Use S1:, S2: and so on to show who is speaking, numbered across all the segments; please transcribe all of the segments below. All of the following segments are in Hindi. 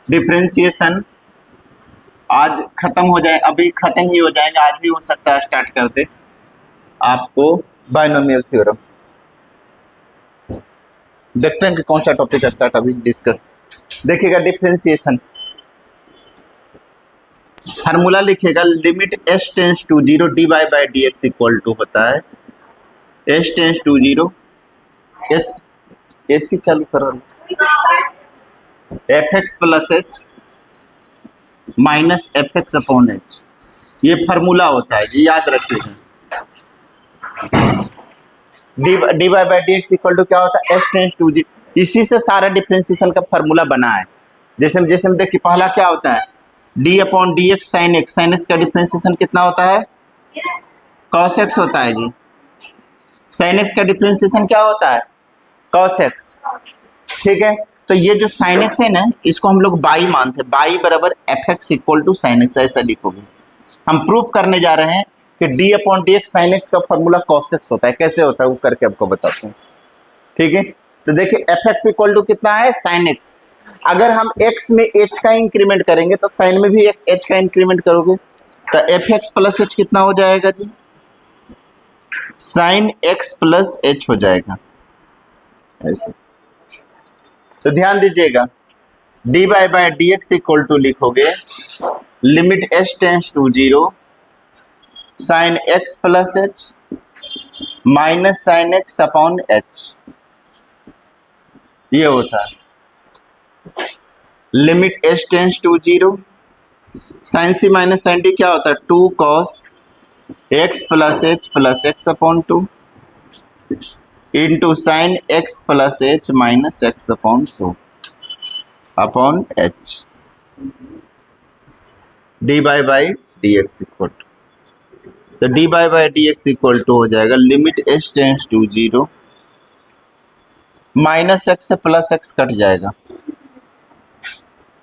S1: डिफरेंशिएशन आज खत्म हो जाए, अभी खत्म ही हो जाएगा, आज भी हो सकता है स्टार्ट कर दे आपको बायनोमियल थ्योरम। देखते हैं कि कौन सा टॉपिक स्टार्ट अभी डिस्कस। देखिएगा डिफरेंशिएशन, फार्मूला लिखेगा limit S tends to zero D Y by D x equal to होता है S tends to zero S एसी चालू करो F x plus H minus F x upon H, ये फार्मूला होता है जी, याद रखिएगा। D Y by D x equal to क्या होता है एस टेंस टू जी, इसी से सारा डिफरेंशिएशन का फार्मूला बना है। जैसे जैसे देखिए पहला क्या होता है D upon D X sine X का डिफरेंशिएशन कितना होता है कॉस एक्स होता है जी। साइन एक्स का डिफरेंशिएशन क्या होता है कॉस एक्स, ठीक है। तो ये जो साइन एक्स है ना इसको हम लोग बाई मानते हैं, बाई बराबर F x equal to sine X, ऐसा लिखोगे। हम प्रूफ करने जा रहे हैं कि D upon D X sine X का फॉर्मूला कॉस एक्स होता है, कैसे होता है वो करके आपको बताते हैं, ठीक है। तो देखिए एफ एक्स इक्वल टू कितना है साइन एक्स, अगर हम x में h का इंक्रीमेंट करेंगे तो साइन में भी h का इंक्रीमेंट करोगे तो एफ एक्स प्लस एच कितना हो जाएगा जी साइन एक्स प्लस एच हो जाएगा ऐसे। तो ध्यान दीजिएगा d Y by D x equal to लिखोगे limit S tends to zero sine x plus H minus sine x upon H, ये होता है limit S tends to zero sine c minus sine d क्या होता है two cos x plus x upon two into sine x plus H minus x upon two upon H d Y by D x equal to, तो D Y by D x equal to हो जाएगा limit S tends to zero minus x से प्लस एक्स कट जाएगा।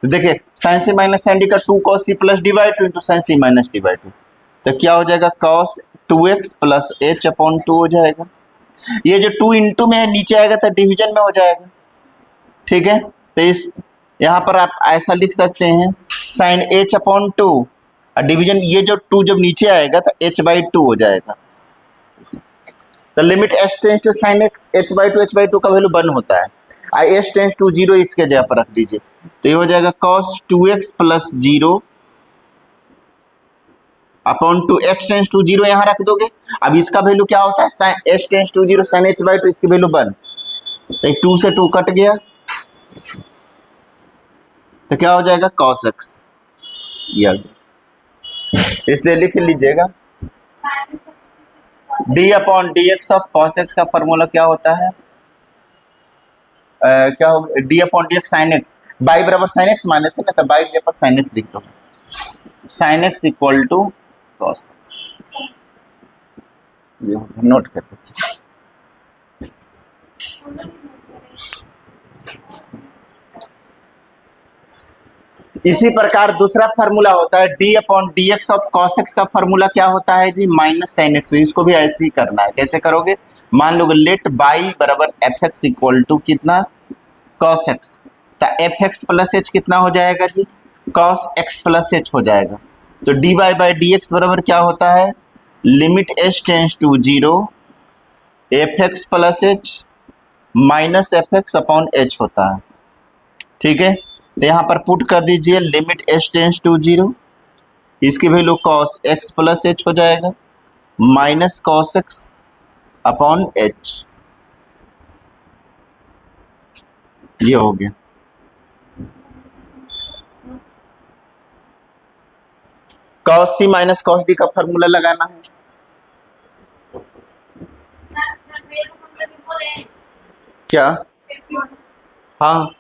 S1: तो देखिए sine c minus sine d का two cos c plus d by two into sine c minus d by two, तो क्या हो जाएगा cos two x plus H upon two हो जाएगा। ये जो टू इंटू में है नीचे आएगा तो डिवीजन में हो जाएगा, ठीक है। तो इस यहाँ पर आप ऐसा लिख सकते हैं साइन एच अपॉन टू और डिवीजन, ये जो टू जब नीचे आएगा तो एच बाई टू हो जाएगा। तो limit H tends to sine X H by two का वैल्यू 1 होता है, I S tends to zero इसके जगह पर रख दीजिए तो ये हो जाएगा cos two x plus zero upon two H tends to zero यहाँ रख दोगे। अब इसका वैल्यू क्या होता है sine H tends to zero sine H by two, इसकी वैल्यू 1, तो 2 से 2 कट गया तो क्या हो जाएगा कॉस एक्स, इसलिए लिख लीजिएगा D upon D x of cos X का फॉर्मूला क्या होता है क्या होगा D upon D X sine x, by बराबर साइन एक्स माने थे ना तो बाई जगह पर साइन एक्स लिख दो, sine X equal to cos X, note कर दीजिए। इसी प्रकार दूसरा फार्मूला होता है D upon D x of cos X का फार्मूला क्या होता है जी माइनस साइन एक्स, इसको भी ऐसे ही करना है। कैसे करोगे मान लो लेट बाई बराबर एफ एक्स इक्वल टू कितना कॉस एक्स, तो एफ एक्स प्लस एच कितना हो जाएगा जी कॉस एक्स प्लस एच हो जाएगा। तो D Y by D X बराबर क्या होता है limit H tends to zero F x plus H minus F x upon H होता है, ठीक है। तो यहाँ पर पुट कर दीजिए limit H tends to zero, इसकी value cos x plus H हो जाएगा minus cos x upon H, ये हो गया। Cos c minus cos d का फॉर्मूला लगाना है, क्या हाँ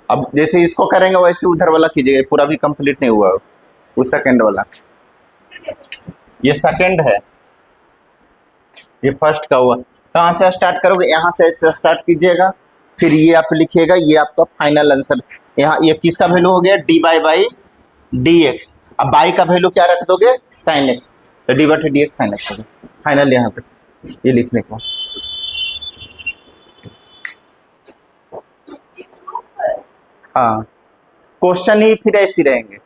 S1: अब जैसे इसको करेंगे वैसे उधर वाला कीजिएगा, पूरा भी कंप्लीट नहीं हुआ वो सेकंड वाला। ये सेकंड है, ये फर्स्ट का हुआ। कहाँ से स्टार्ट करोगे, यहाँ से स्टार्ट कीजिएगा, फिर ये आप लिखिएगा, ये आपका फाइनल आंसर। यहाँ ये किसका वैल्यू हो गया, d by by D x. अब बाई का वैल्यू क्या रख दोगे, साइन एक्स, तो D by D X sine x हो गया फाइनल। यहाँ पे ये लिखने को हाँ, क्वेश्चन ही फिर ऐसे रहेंगे,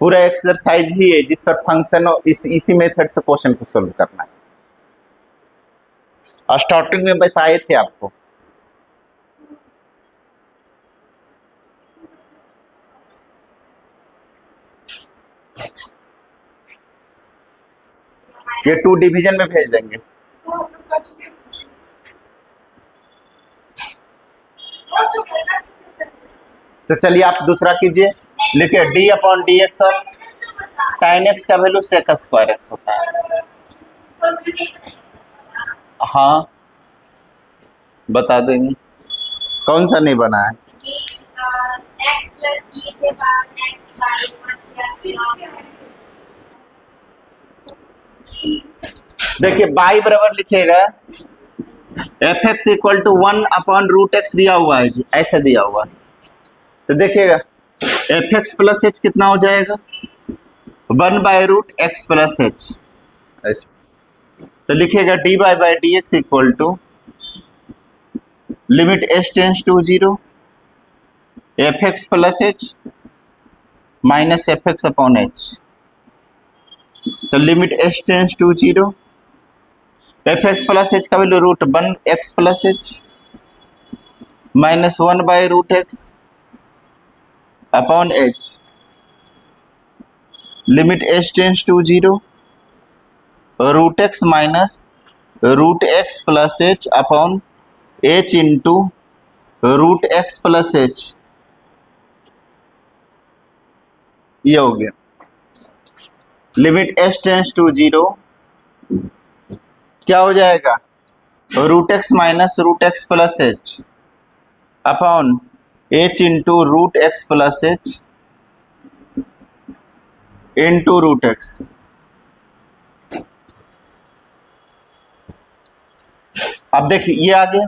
S1: पूरा एक्सरसाइज ही है जिस पर फंक्शन इसी मेथड से क्वेश्चन को सोल्व करना है। स्टार्टिंग में बताए थे आपको। ये 2 डिवीजन में भेज देंगे। तो चलिए आप दूसरा कीजिए, लिखिए डी अपॉन डी एक्स और tan एक्स का वैल्यू सेक स्क्वायर एक्स होता है। हाँ बता देंगे, कौन सा नहीं बना है। देखिए बाई बराबर लिखिएगा F x equal to 1 upon root X दिया हुआ है जी, ऐसा दिया हुआ है। तो देखिएगा एफ एक्स प्लस एच कितना हो जाएगा, 1 by root x plus h. तो लिखिएगा d by by D x equal to limit H tends to 0 f x plus H minus F x upon h. तो limit H tends to 0 f x plus h का value root 1 x plus H minus 1 by root x upon h. Limit H tends to 0 root x minus root x plus H upon H into root x plus H. ये हो गया लिमिट एच टेंस टू 0 क्या हो जाएगा, root x minus root x plus H upon H into root x plus H into root x. अब देखिए ये आ गया।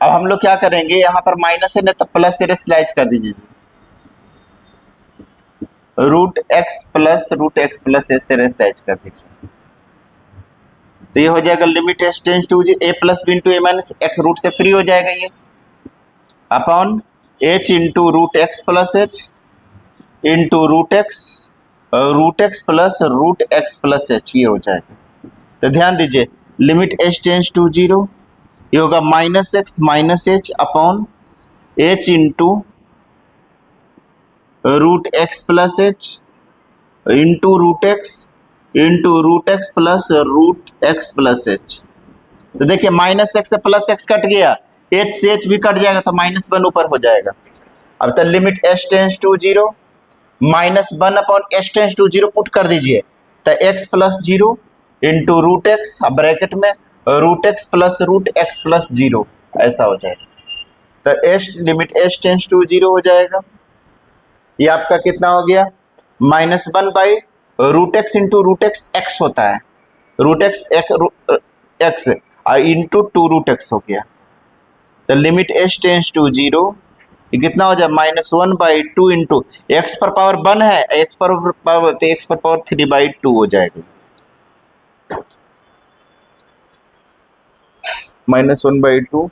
S1: अब हम लोग क्या करेंगे, यहां पर माइनस है ना तो प्लस से स्लाइड कर दीजिए, रूट एक्स प्लस एस से स्लाइड कर दीजिए। तो ये हो जाएगा limit H tends to A plus B into A minus X, root से फ्री हो जाएगा ये, upon H into root x plus H into root x plus H, ये हो जाएगा। तो ध्यान दीजिए लिमिट एच टेंस टू 0 ये होगा minus x minus h upon H into root x plus H into root x plus h. तो देखिए माइनस एक्स से प्लस एक्स कट गया, एच से एच भी कट जाएगा तो माइनस 1 ऊपर हो जाएगा। अब तक limit H tends to 0 minus 1 upon h tends to 0 put कर दीजिए, तो x plus 0 into root x, अब ब्रैकेट में रूट एक्स प्लस 0 ऐसा हो जाएगा। तो h limit H tends to 0 हो जाएगा। ये आपका कितना हो गया, minus 1 by root x into root x x होता है, root x x into 2 root x हो गया। तो लिमिट एच टेंस टू 0 ये कितना हो जाए, माइनस 1 बाई 2 इंटू एक्स पर पावर 1 है, एक्स पर पावर 3 बाई 2 हो जाएगा, माइनस 1 बाई 2।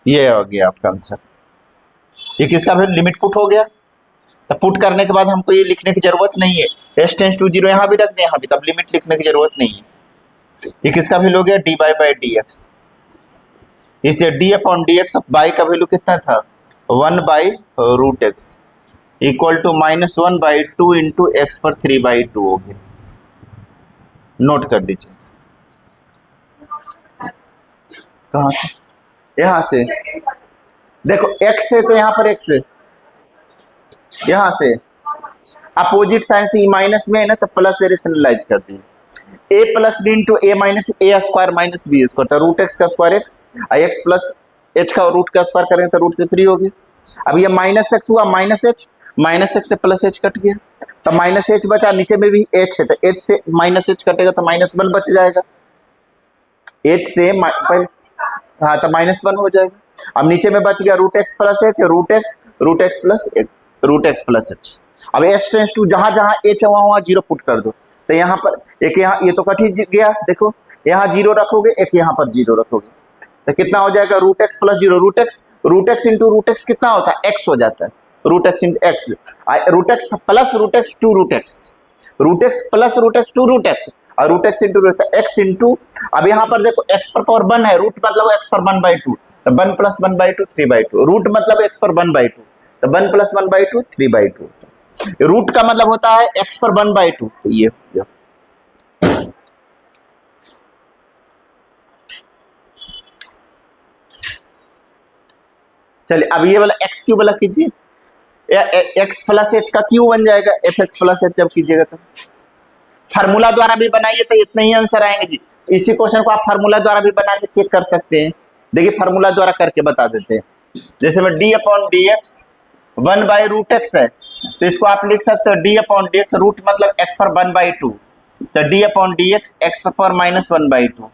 S1: ये हो गया आपका आंसर। ये किसका वैल्यू लिमिट पुट हो गया, तो पुट करने के बाद हमको ये लिखने की जरूरत नहीं है, एच टेंस टू 0 यहाँ भी रख दें, यहाँ भी, तब लिमिट लिखने की जरूरत नहीं है। ये किसका वैल्यू हो गया, d by by D x. इसलिए d upon D x, by का वैल्यू कितना था, 1 by root x equal to minus 1 by 2 into x पर 3 बाई 2 हो गया। नोट कर दीजिए, कहाँ से, यहाँ से देखो x है तो यहाँ पर x है, यहाँ से अपोजिट साइन से माइनस में है ना तो प्लस से रेशनलाइज कर दीजिए। ए प्लस बी इंटू ए माइनस ए स्क्वायर माइनस बी स्क्वायर, तो रूट एक्स का square x, x plus h का रूट का स्क्वायर करें तो रूट से फ्री होगी। अब ये माइनस एक्स हुआ माइनस एक्स से प्लस एच कट गया, तो माइनस एच बचा, नीचे में भी एच है तो एच से माइनस एच कटेगा तो माइनस वन बच जाएगा, एच से हाँ तो माइनस वन हो जाएगा। अब नीचे में बच गया root x plus h, root x plus h. अब एच टेंस टू जहां जहां एच है वहां जीरो पुट कर दो, तो यहाँ पर एक, यहाँ ये तो कट ही गया, देखो यहाँ जीरो रखोगे, एक यहाँ पर जीरो रखोगे, तो कितना हो जाएगा root x plus zero, root x into root x कितना होता है एक्स हो जाता है, root x into x, root x plus root x two root x, root x plus root x two root x, और root x into x into, अब यहाँ पर देखो एक्स पर पावर वन है, रूट मतलब एक्स पर वन बाई टू, तो one plus one by two three by two, root मतलब एक्स पर वन बाई टू, तो one plus one by two three by two, root का मतलब होता है एक्स पर वन बाई टू, तो ये हो गया। चलिए अब ये वाला एक्स क्यूब वाला कीजिए, एक्स प्लस एच का क्यू बन जाएगा, एफ एक्स प्लस एच जब कीजिएगा तो फार्मूला द्वारा भी बनाइए तो इतना ही आंसर आएंगे जी। इसी क्वेश्चन को आप फार्मूला द्वारा भी बना के चेक कर सकते हैं, देखिए फार्मूला द्वारा करके बता देते हैं। जैसे में d upon D x one by root x है, तो इसको आप लिख सकते हो d upon D x, root मतलब एक्स पर वन बाई टू, तो d upon D x x पर power minus one by two,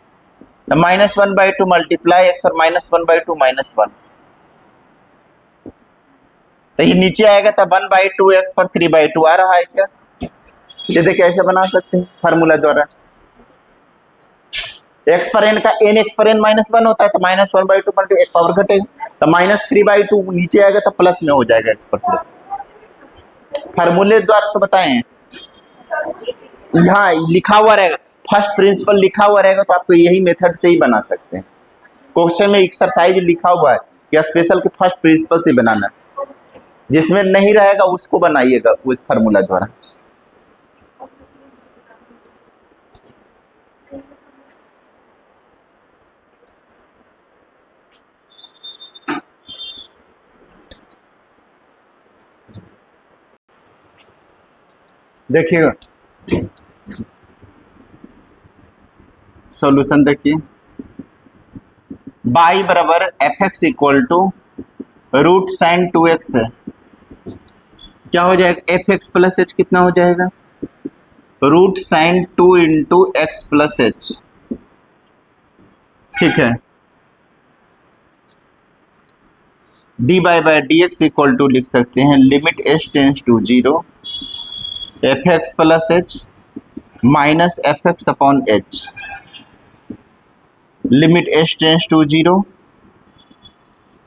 S1: तो minus one by two multiply x पर minus one by two minus one, तो ये नीचे आएगा तो वन बाई टू एक्स पर थ्री बाई टू आ रहा है क्या, ये देखिए ऐसे बना सकते हैं फार्मूला द्वारा। एक्स पर एन का एन एक्स पर एन माइनस वन होता है, तो minus one by to multi एक पावर घटेगा, तो माइनस थ्री बाई टू नीचे आएगा तो प्लस में हो जाएगा एक्स पर थ्री, फार्मूले द्वारा तो बताएं, यहाँ लिखा हुआ रहेगा, फर्स्ट प्रिंसिपल लिखा हुआ रहेगा, तो आपको यही मेथड से ही बना सकते हैं। क्वेश्चन में एक्सरसाइज लिखा हुआ है कि स्पेशल के फर्स्ट प्रिंसिपल से बनाना, जिसमें नहीं रहेगा उसको बनाइएगा उस फार्मूला द्वारा। देखिएगा सॉल्यूशन, देखिए बाई बराबर F x equal to root sine two x है, क्या हो जाएगा एफ एक्स प्लस एच कितना हो जाएगा root sine two into x plus h, ठीक है। D by D x equal to लिख सकते हैं limit H tends to zero F x plus H minus F x upon h, limit H tends to zero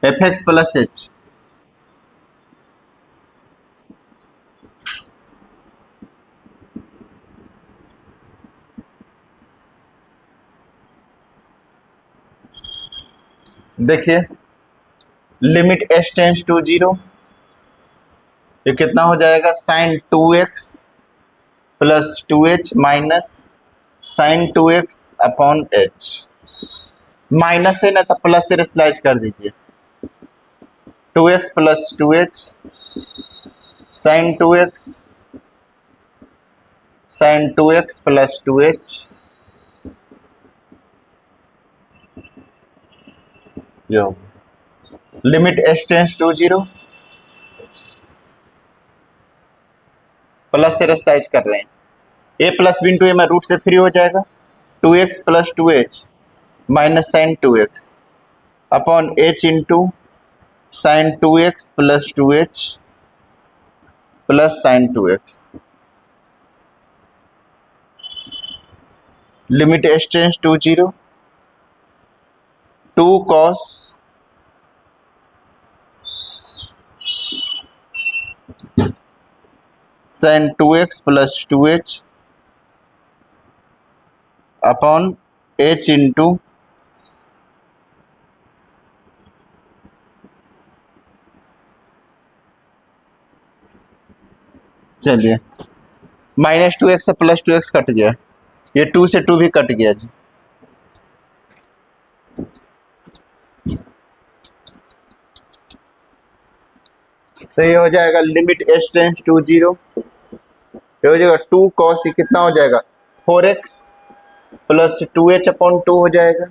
S1: F x plus h, देखिए limit H tends to zero, ये कितना हो जाएगा sine two x plus two h minus sine two x upon h, minus है ना तो प्लस से स्लाइड कर दीजिए, two x plus two h sine two x plus two h, limit H tends to zero, plus से स्लाइड कर रहे हैं, a plus B into a में रूट से फ्री हो जाएगा, two x plus two h minus sine two x upon H into sine two x plus two h plus sine two x, limit H tends to zero, two cos sine two x plus two H upon H into चलिए माइनस टू एक्स से प्लस टू एक्स कट गया, ये टू से टू भी कट गया जी, तो ये हो जाएगा limit H tends to zero, ये हो जाएगा टू कॉस, कितना हो जाएगा 4x प्लस 2h अपॉन 2 हो जाएगा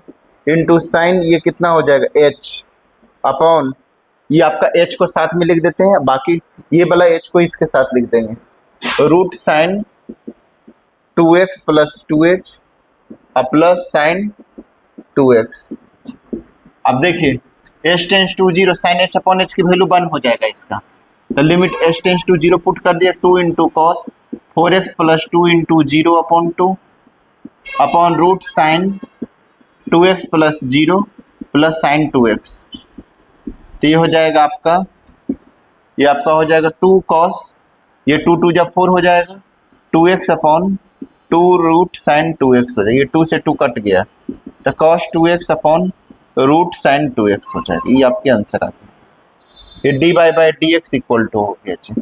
S1: इंटू साइन ये कितना हो जाएगा h अपॉन ये आपका h को साथ में लिख देते हैं, बाकी ये वाला h को इसके साथ लिख देंगे, root sine 2x plus 2h plus sine 2x। अब देखिए h tends to 0 sine h upon h की वैल्यू 1 हो जाएगा इसका, तो limit h tends to 0 put कर दिया 2 into cos 4x plus 2 into 0 upon 2 upon root sine 2x plus 0 plus sine 2x। तो ये हो जाएगा आपका, ये आपका हो जाएगा 2 कॉस, ये 2 2 जब 4 हो जाएगा 2x upon 2 root sine 2x हो जाएगा, ये 2 से 2 कट गया तो cos 2x upon root sine 2x हो जाएगा। ये आपके आंसर आ गया। ये d by D x equal to हो गया जी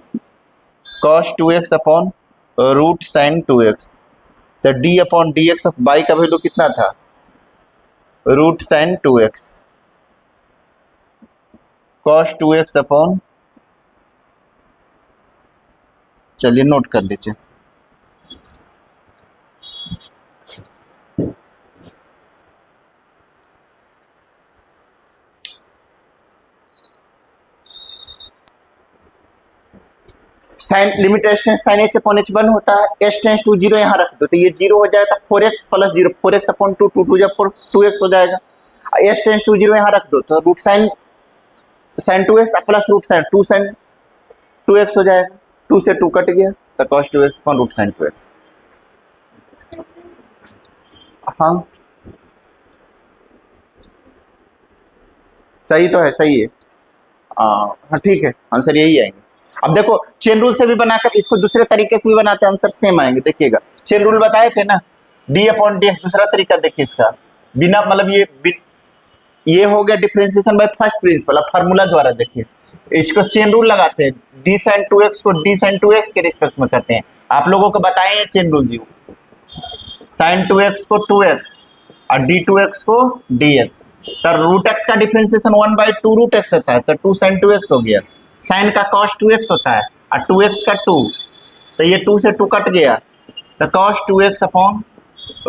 S1: cos 2x upon root sine 2x। तो d upon D x of by का वैल्यू कितना था, root sine 2x cos 2x upon, चलिए नोट कर लीजिए, sine limit H tends sine h upon h 1 होता है, एच टेंस टू 0 यहाँ रख दो तो ये 0 हो जाएगा, 4x प्लस 0 4x अपॉन 2 2 2 जब 4 2x हो जाएगा, एच टेंस टू 0 यहाँ रख दो तो root sine sine 2x plus root sine 2 sine 2x हो जाएगा, 2 से 2 कट गया तो cos 2x upon root sine 2x। हाँ सही तो है, सही है, हाँ ठीक है, आंसर यही आएंगे। अब देखो चेन रूल से भी बनाकर इसको दूसरे तरीके से भी बनाते हैं, आंसर सेम आएंगे, देखिएगा चेन रूल बताए थे ना, डी अपॉन डी एक्स, दूसरा तरीका देखिए इसका, बिना मतलब ये हो गया डिफरेंशिएशन बाय फर्स्ट प्रिंसिपल। अब फार्मूला द्वारा देखिए इसको चेन रूल लगाते हैं, डी साइन 2x को डी साइन 2x के रिस्पेक्ट में करते हैं, आप लोगों को बताए हैं चेन रूल जी, साइन 2x को 2x और डी 2x को dx, तो रूट x का डिफरेंशिएशन 1/2 रूट x होता है, तो 2 साइन 2x हो गया, साइन का cos 2x होता है और 2x का 2, तो ये 2 से 2 कट गया तो cos 2x upon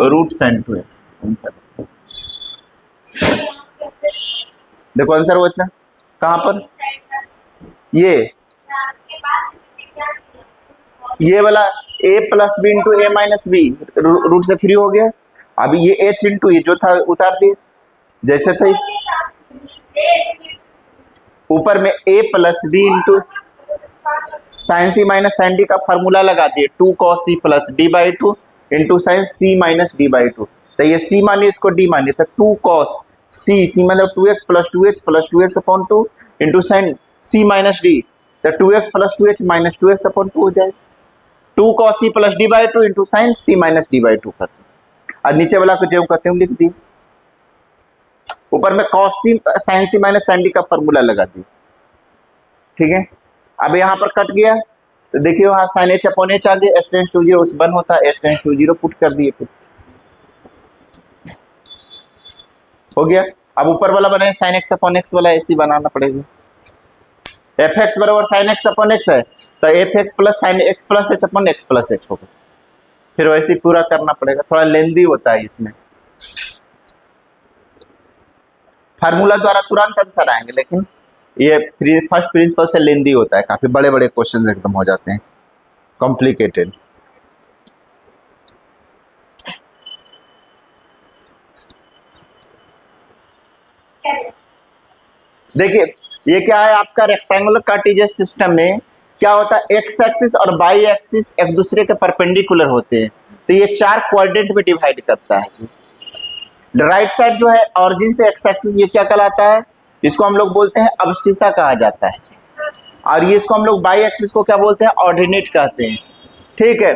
S1: root sine 2x। Answer देखो, आंसर वो इतना कहाँ पर, ये वाला a plus B into A minus b root से फ्री हो गया, अभी ये h इंटू ये जो था उतार दिए जैसे थे, ऊपर में a plus B into sine c minus sine d का फार्मूला लगा दिए, 2 cos c plus d by 2 into sine c minus d by 2, तो ये c मानिए इसको d मानिए, तो 2 cos c मतलब 2x plus 2h plus 2x upon 2 into sign c minus D, तो 2x plus 2h minus 2x upon 2 हो जाएगा, 2 cos c plus d by 2 into sign c minus d by 2 करते हैं, और नीचे वाला को जो कहते हैं लिख दिए, ऊपर में cos c sine c minus sine d का फॉर्मूला लगा दिए, ठीक है। अब यहाँ पर कट गया तो देखिए वहाँ साइन h अपॉन h आ गया, h टेंस टू 0 उस 1 होता है, h टेंस टू 0 पुट कर दिए, फिर हो गया। अब ऊपर वाला बने साइन x अपॉन x वाला ऐसे बनाना पड़ेगा, एफ एक्स बराबर साइन एक्स अपॉन एक्स है तो F x plus sign x plus H upon x plus H होगा, फिर वैसे ही पूरा करना पड़ेगा, थोड़ा लेंदी होता है इसमें, फार्मूला द्वारा तुरंत आंसर आएंगे, लेकिन ये फर्स्ट प्रिंसिपल से लेंदी होता है, काफी बड़े बड़े क्वेश्चन एकदम हो जाते हैं कॉम्प्लिकेटेड। देखिए ये क्या है आपका रेक्टेंगुलर कार्टेशियन सिस्टम में क्या होता है, एक्स एक्सिस और वाई एक्सिस एक दूसरे के परपेंडिकुलर होते हैं, तो ये 4 क्वाड्रेंट में डिवाइड करता है जी। राइट साइड जो है ऑरिजिन से एक्स एक्सिस, ये क्या कहलाता है, इसको हम लोग बोलते हैं अब्सिसा कहा जाता है जी, और ये इसको हम लोग वाई एक्सिस को क्या बोलते हैं, ऑर्डिनेट कहते हैं, ठीक है।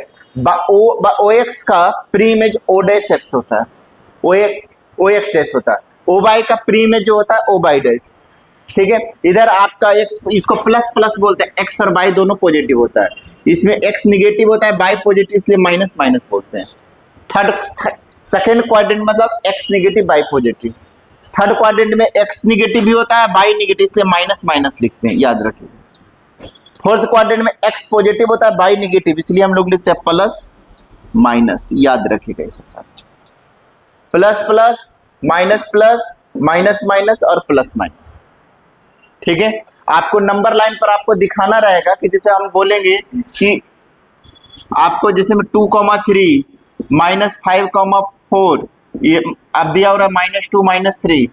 S1: ओ एक्स का pre image O dash x होता है, ओ एक्स डैश होता है, ओ वाई का प्री इमेज जो होता है ओ वाई डैश, ठीक है। इधर आपका एक्स, इसको प्लस प्लस बोलते हैं, एक्स और वाई दोनों पॉजिटिव होता है, इसमें एक्स निगेटिव होता है, वाई पॉजिटिव, इसलिए माइनस माइनस बोलते हैं। सेकंड क्वाड्रेंट मतलब x negative y positive, third quadrant में एक्स निगेटिव भी होता है, वाई निगेटिव, इसलिए माइनस माइनस लिखते हैं, याद रखिए। फोर्थ क्वाड्रेंट में एक्स पॉजिटिव होता है, वाई निगेटिव, इसलिए हम लोग लिखते हैं प्लस माइनस, याद रखिएगा ये सब साथ, plus plus minus plus minus minus और प्लस माइनस। ठीक है, आपको नंबर लाइन पर आपको दिखाना रहेगा कि जैसे हम बोलेंगे कि आपको जैसे में 2,3 -5,4 ये अब दिया हो रहा है -2 -3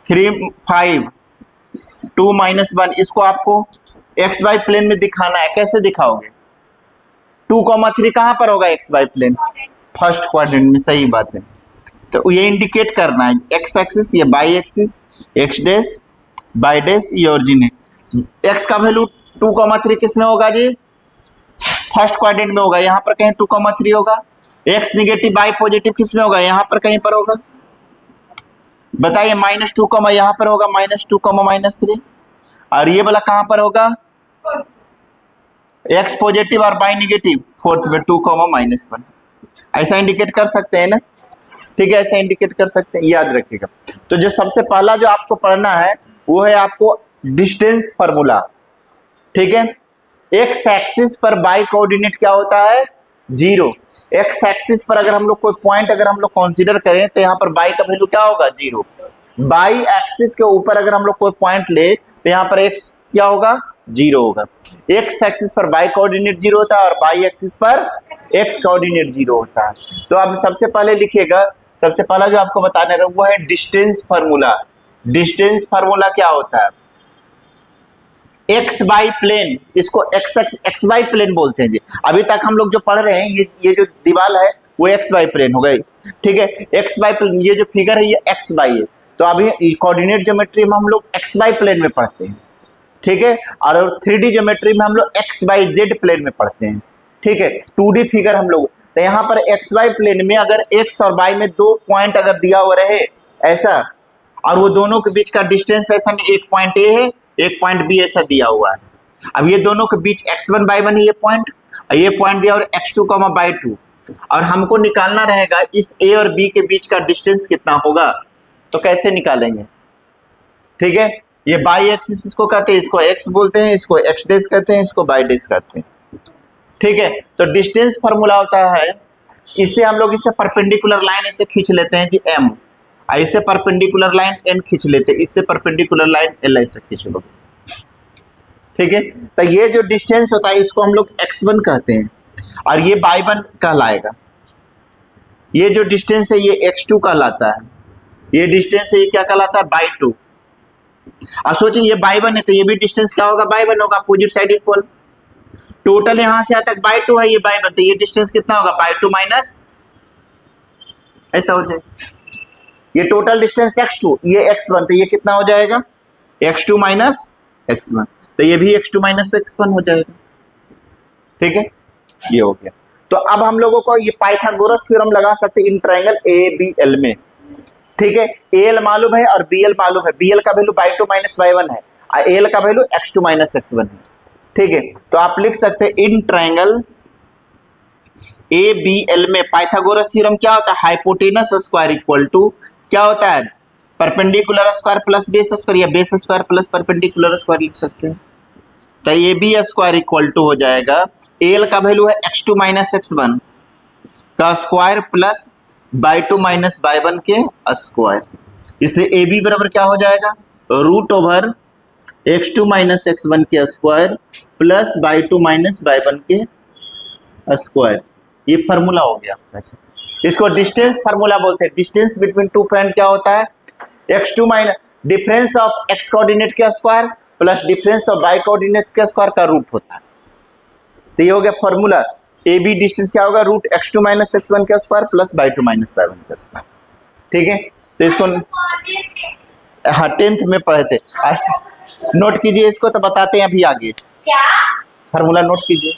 S1: 3 5 2 -1, इसको आपको एक्स वाई प्लेन में दिखाना है। कैसे दिखाओगे? 2,3 कहां पर होगा x y plane? First quadrant में, सही बात है। तो ये इंडिकेट करना है, एक्स एक्सिस, ये y axis, x dash y dash, ये ओरिजिन है। एक्स का वैल्यू 2,3 किस में होगा जी? फर्स्ट क्वाड्रेंट में होगा, यहाँ पर कहीं 2,3 होगा। एक्स निगेटिव बाई पॉजिटिव किस में होगा? यहाँ पर कहीं पर होगा। बताइए, -2, यहाँ पर होगा -2, -3, और ये वाला कहां पर होगा? एक्स पॉजिटिव और बाई निगेटिव फोर्थ में 2, -1। ऐसा इंडिकेट कर सकते हैं ना? ठीक है, ऐसा इंडिकेट कर सकते हैं, याद रखिएगा। तो जो सबसे पहला जो आपको पढ़ना है वो है आपको डिस्टेंस फार्मूला। ठीक है, एक्स एक्सिस पर बाई कोऑर्डिनेट क्या होता है? 0। एक्स एक्सिस पर अगर हम लोग कोई पॉइंट अगर हम लोग कंसीडर करें तो यहाँ पर बाई का वैल्यू क्या होगा? 0। बाई एक्सिस के ऊपर अगर हम लोग कोई पॉइंट ले तो यहाँ पर एक्स क्या होगा? 0 होगा। एक्स एक्सिस पर बाई कोऑर्डिनेट 0 होता है और बाई एक्सिस पर एक्स कोऑर्डिनेट 0 होता है। तो अब सबसे पहले लिखिएगा, सबसे पहला जो आपको बताना है वो है डिस्टेंस फार्मूला। डिस्टेंस फार्मूला क्या होता है? एक्स वाई प्लेन, इसको एक्स वाई प्लेन बोलते हैं जी। अभी तक हम लोग जो पढ़ रहे हैं ये जो दीवार है वो एक्स वाई प्लेन हो गई। ठीक है, एक्स वाई प्लेन, ये जो फिगर है ये एक्स वाई है। तो अभी कोऑर्डिनेट ज्योमेट्री में हम लोग एक्स वाई प्लेन में पढ़ते हैं। ठीक है, और 3D ज्योमेट्री में हम लोग एक्स वाई जेड प्लेन में पढ़ते हैं। ठीक है, 2D फिगर हम लोग, तो यहाँ पर एक्स वाई प्लेन में अगर एक्स और वाई में 2 पॉइंट अगर दिया हुआ रहे ऐसा, और वो दोनों के बीच का डिस्टेंस ऐसा, एक पॉइंट ए है एक पॉइंट बी ऐसा दिया हुआ है। अब ये दोनों के बीच x1 y1 है ये पॉइंट, और ये पॉइंट दिया और x2, y2, और हमको निकालना रहेगा इस a और b के बीच का डिस्टेंस कितना होगा। तो कैसे निकालेंगे? ठीक है, ये बाई एक्सिस इसको कहते हैं, इसको x बोलते हैं, इसको x डैश कहते हैं, इसको y डैश कहते हैं। ठीक है, तो डिस्टेंस फार्मूला होता है, इससे हम लोग इससे परपेंडिकुलर लाइन ऐसे खींच लेते हैं जी m, ऐसे परपेंडिकुलर लाइन n खींच लेते हैं, इससे परपेंडिकुलर लाइन l ऐसे खींच लो। ठीक है, तो ये जो डिस्टेंस होता है इसको हम लोग x1 कहते हैं और ये y1 कहलाएगा। ये जो डिस्टेंस है ये x2 कहलाता है, ये डिस्टेंस है ये क्या कहलाता है? y2। अब सोचिए ये y1 है तो ये भी डिस्टेंस क्या होगा? y1 होगा, अपोजिट साइड इक्वल। टोटल यहां से यहाँ तक y2 है, ये y1, तो ये डिस्टेंस कितना होगा? y2 माइनस, ऐसा हो जाएगा। ये टोटल डिस्टेंस x2, ये x1, तो ये कितना हो जाएगा? x2 माइनस x1, तो ये भी x2 माइनस x1 हो जाएगा। ठीक है, ये हो गया। तो अब हम लोगों को ये पाइथागोरस थ्योरम लगा सकते हैं इन ट्रायंगल ABL में। ठीक है, AL मालूम है और BL मालूम है। BL का वैल्यू y2 माइनस y1 है और AL का वैल्यू x2 माइनस x1 है। ठीक है, तो आप लिख सकते हैं इन ट्रायंगल ABL में पाइथागोरस थ्योरम क्या होता है? हाइपोटेनस स्क्वायर इक्वल टू क्या होता है? Perpendicular square plus base square, या base square plus perpendicular square लिख सकते हैं। तो ये बी स्क्वायर इक्वल टू हो जाएगा, एल का वैल्यू है x2 माइनस x1 का square plus y2 minus y1 के स्क्वायर। इसलिए ए बी बराबर क्या हो जाएगा? Root over x2 minus x1 के square plus y2 minus y1 के स्क्वायर। ये फार्मूला हो गया। इसको डिस्टेंस फार्मूला बोलते हैं। डिस्टेंस बिटवीन टू पॉइंट क्या होता है? x2 minus difference of x coordinate के square plus difference of y coordinate के स्क्वायर का रूट होता है। तो ये हो गया फार्मूला। ए बी डिस्टेंस क्या होगा? रूट x2 माइनस x1 का square plus y2 minus y1 का स्क्वायर। ठीक है, तो इसको हाँ 10th में पढ़े थे। नोट कीजिए इसको, तो बताते हैं अभी आगे। क्या फार्मूला नोट कीजिए।